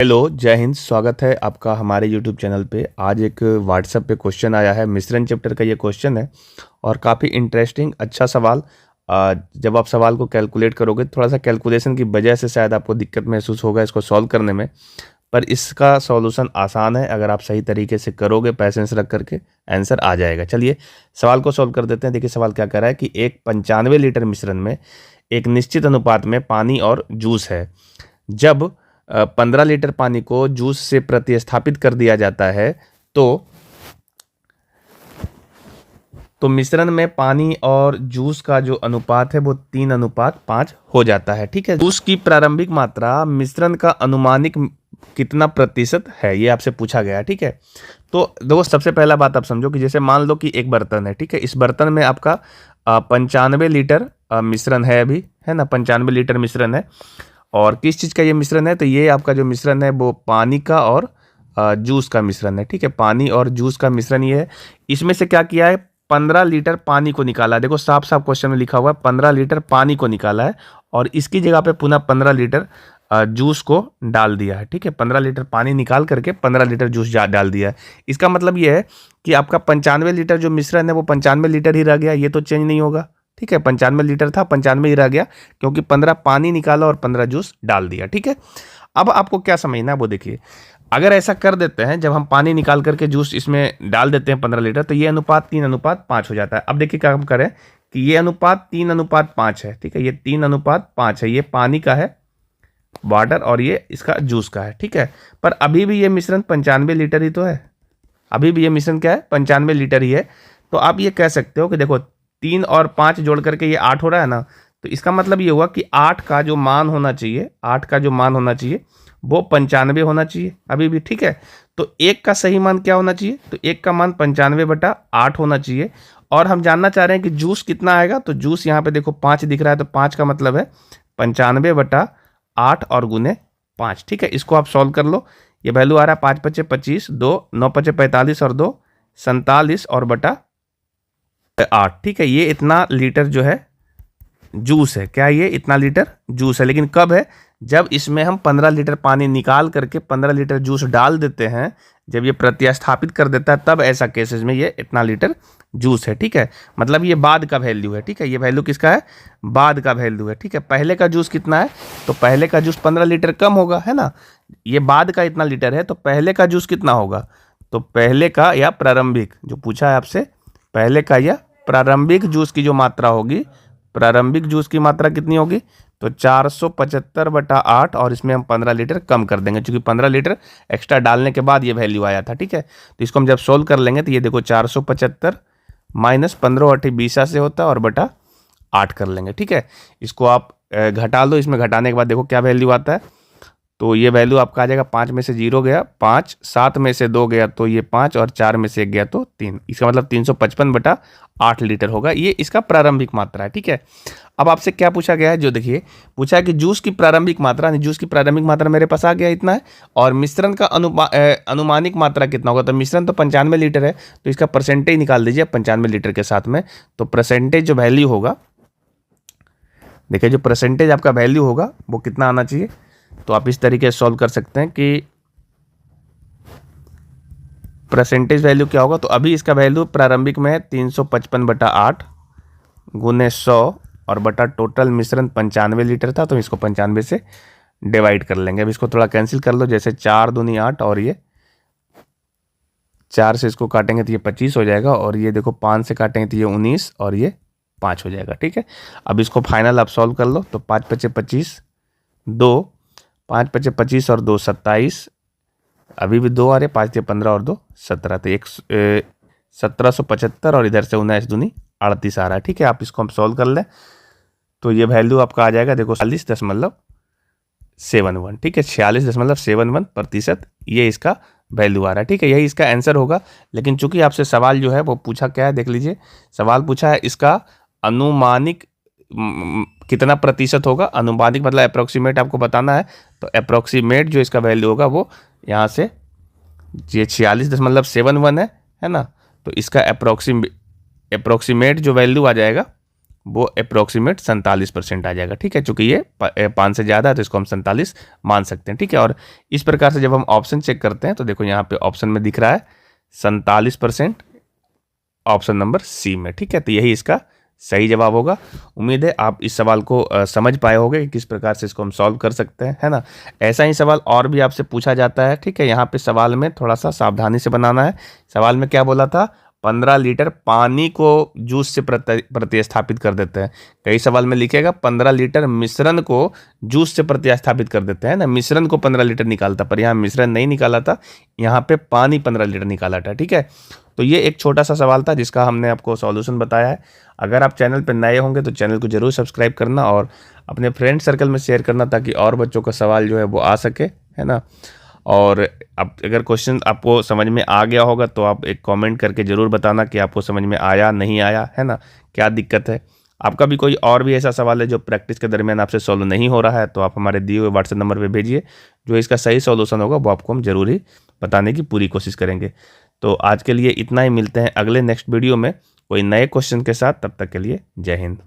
Hello, जय हिंद। स्वागत है आपका हमारे यूट्यूब चैनल पे। आज एक व्हाट्सएप पे क्वेश्चन आया है, मिश्रण चैप्टर का ये क्वेश्चन है और काफ़ी इंटरेस्टिंग अच्छा सवाल। जब आप सवाल को कैलकुलेट करोगे, थोड़ा सा कैलकुलेशन की वजह से शायद आपको दिक्कत महसूस होगा इसको सॉल्व करने में, पर इसका सॉल्यूशन आसान है। अगर आप सही तरीके से करोगे, पैसेंस रख करके, आंसर आ जाएगा। चलिए सवाल को सॉल्व कर देते हैं। देखिए सवाल क्या कह रहा है कि एक 95 लीटर मिश्रण में एक निश्चित अनुपात में पानी और जूस है। जब 15 लीटर पानी को जूस से प्रतिस्थापित कर दिया जाता है तो मिश्रण में पानी और जूस का जो अनुपात है वो 3:5 हो जाता है। ठीक है, जूस की प्रारंभिक मात्रा मिश्रण का अनुमानिक कितना प्रतिशत है, ये आपसे पूछा गया है। ठीक है, तो देखो सबसे पहला बात आप समझो कि जैसे मान लो कि एक बर्तन है। ठीक है, इस बर्तन में आपका 95 लीटर मिश्रण है, अभी है ना, 95 लीटर मिश्रण है। और किस चीज़ का ये मिश्रण है, तो ये आपका जो मिश्रण है वो पानी का और जूस का मिश्रण है। ठीक है, पानी और जूस का मिश्रण ये है। इसमें से क्या किया है, 15 लीटर पानी को निकाला है। देखो साफ साफ क्वेश्चन में लिखा हुआ है 15 लीटर पानी को निकाला है और इसकी जगह पे पुनः 15 लीटर जूस को डाल दिया है। ठीक है, 15 लीटर पानी निकाल करके 15 लीटर जूस डाल दिया है। इसका मतलब ये है कि आपका 95 लीटर जो मिश्रण है वो 95 लीटर ही रह गया, ये तो चेंज नहीं होगा। ठीक है, 95 लीटर था, 95 ही रह गया, क्योंकि 15 पानी निकाला और 15 जूस डाल दिया। ठीक है, अब आपको क्या समझना है वो देखिए। अगर ऐसा कर देते हैं, जब हम पानी निकाल करके जूस इसमें डाल देते हैं 15 लीटर, तो ये अनुपात 3:5 हो जाता है। अब देखिए क्या हम करें कि ये अनुपात 3:5 है। ठीक है, ये 3:5 है, ये पानी का है, वाटर, और ये इसका जूस का है। ठीक है, पर अभी भी ये मिश्रण 95 लीटर ही तो है। अभी भी ये मिश्रण क्या है, 95 लीटर ही है। तो आप ये कह सकते हो कि देखो 3 और 5 जोड़ करके ये 8 हो रहा है ना, तो इसका मतलब ये हुआ कि 8 का जो मान होना चाहिए, 8 का जो मान होना चाहिए वो 95 होना चाहिए अभी भी। ठीक है, तो एक का सही मान क्या होना चाहिए, तो एक का मान 95/8 होना चाहिए। और हम जानना चाह रहे हैं कि जूस कितना आएगा, तो जूस यहाँ पे देखो 5 दिख रहा है, तो 5 का मतलब है 95/8 और गुने 5। ठीक है, इसको आप सॉल्व कर लो। ये वैल्यू आ रहा है 5 × 5 = 25, 2 9 × 5 = 45 और 2 47 और बटा 8। ठीक है, ये इतना लीटर जो है जूस है। क्या ये इतना लीटर जूस है, लेकिन कब है, जब इसमें हम 15 लीटर पानी निकाल करके 15 लीटर जूस डाल देते हैं, जब ये प्रतिस्थापित कर देता है, तब ऐसा केसेस में ये इतना लीटर जूस है। ठीक है, मतलब ये बाद का वैल्यू है। ठीक है, ये वैल्यू किसका है, बाद का वैल्यू है। ठीक है, पहले का जूस कितना है, तो पहले का जूस 15 लीटर कम होगा, है ना। ये बाद का इतना लीटर है, तो पहले का जूस कितना होगा, तो पहले का या प्रारंभिक जो पूछा है आपसे, पहले का या प्रारंभिक जूस की जो मात्रा होगी, प्रारंभिक जूस की मात्रा कितनी होगी, तो 475/8, और इसमें हम 15 लीटर कम कर देंगे, क्योंकि 15 लीटर एक्स्ट्रा डालने के बाद ये वैल्यू आया था। ठीक है, तो इसको हम जब सोल्व कर लेंगे तो ये देखो 475 - 15 × 8 = 20 से होता है, और बटा 8 कर लेंगे। ठीक है, इसको आप घटा लो, इसमें घटाने के बाद देखो क्या वैल्यू आता है, तो ये वैल्यू आपका आ जाएगा, 5 में से 0 गया 5, 7 में से 2 गया तो ये 5, और 4 में से 1 गया तो 3। इसका मतलब 355/8 लीटर होगा। ये इसका प्रारंभिक मात्रा है। ठीक है, अब आपसे क्या पूछा गया है, जो देखिए पूछा है कि जूस की प्रारंभिक मात्रा, जूस की प्रारंभिक मात्रा मेरे पास आ गया इतना है, और मिश्रण का अनुमानिक मात्रा कितना होगा, तो मिश्रण तो 95 लीटर है, तो इसका परसेंटेज निकाल दीजिए 95 लीटर के साथ में। तो परसेंटेज जो वैल्यू होगा, देखिए जो परसेंटेज आपका वैल्यू होगा वो कितना आना चाहिए, तो आप इस तरीके से सॉल्व कर सकते हैं कि परसेंटेज वैल्यू क्या होगा। तो अभी इसका वैल्यू प्रारंभिक में है 355/8 गुने 100 और बटा टोटल मिश्रण 95 लीटर था, तो इसको 95 से डिवाइड कर लेंगे। अब इसको थोड़ा कैंसिल कर लो, जैसे 4 दूनी 8, और ये 4 से इसको काटेंगे तो ये 25 हो जाएगा, और ये देखो 5 से काटेंगे तो ये 19, और ये 5 हो जाएगा। ठीक है, अब इसको फाइनल आप सॉल्व कर लो, तो 5 × 5 = 25, 2 5 × 5 = 25 और 2 27, अभी भी 2 आ रहे, 5 × 15 और 2 17, तो 1775, और इधर से 19 दूनी 38 आ रहा है। ठीक है, आप इसको हम सॉल्व कर लें तो ये वैल्यू आपका आ जाएगा, देखो 46.71। ठीक है, 46.71% ये इसका वैल्यू आ रहा है। ठीक है, यही इसका आंसर होगा। लेकिन चूंकि आपसे सवाल जो है वो पूछा क्या है, देख लीजिए, सवाल पूछा है इसका अनुमानिक कितना प्रतिशत होगा। अनुमानिक मतलब अप्रोक्सीमेट आपको बताना है, तो अप्रोक्सीमेट जो इसका वैल्यू होगा वो यहाँ से, ये 46.71 है ना, तो इसका अप्रोक्सीमेट जो वैल्यू आ जाएगा वो अप्रोक्सीमेट 47% आ जाएगा। ठीक है, चूंकि ये 5 से ज़्यादा है तो इसको हम 47 मान सकते हैं। ठीक है, और इस प्रकार से जब हम ऑप्शन चेक करते हैं तो देखो यहाँ पे ऑप्शन में दिख रहा है 47%, ऑप्शन नंबर सी में। ठीक है, तो यही इसका सही जवाब होगा। उम्मीद है आप इस सवाल को समझ पाए होंगे कि किस प्रकार से इसको हम सॉल्व कर सकते हैं, है ना। ऐसा ही सवाल और भी आपसे पूछा जाता है। ठीक है, यहाँ पे सवाल में थोड़ा सा सावधानी से बनाना है। सवाल में क्या बोला था, 15 लीटर पानी को जूस से प्रतिस्थापित कर देते हैं। कई सवाल में लिखेगा 15 लीटर मिश्रण को जूस से प्रतिस्थापित कर देते हैं ना, मिश्रण को 15 लीटर निकालता, पर यहाँ मिश्रण नहीं निकाला था, यहाँ पे पानी 15 लीटर निकाला था। ठीक है, तो ये एक छोटा सा सवाल था जिसका हमने आपको सॉल्यूशन बताया है। अगर आप चैनल पर नए होंगे तो चैनल को जरूर सब्सक्राइब करना और अपने फ्रेंड सर्कल में शेयर करना, ताकि और बच्चों का सवाल जो है वो आ सके, है ना। और अब अगर क्वेश्चन आपको समझ में आ गया होगा तो आप एक कमेंट करके ज़रूर बताना कि आपको समझ में आया नहीं आया, है ना, क्या दिक्कत है। आपका भी कोई और भी ऐसा सवाल है जो प्रैक्टिस के दरमियान आपसे सॉल्व नहीं हो रहा है तो आप हमारे दिए हुए व्हाट्सएप नंबर पे भेजिए। जो इसका सही सॉल्यूशन होगा वो आपको हम जरूर ही बताने की पूरी कोशिश करेंगे। तो आज के लिए इतना ही, मिलते हैं अगले नेक्स्ट वीडियो में कोई नए क्वेश्चन के साथ। तब तक के लिए जय हिंद।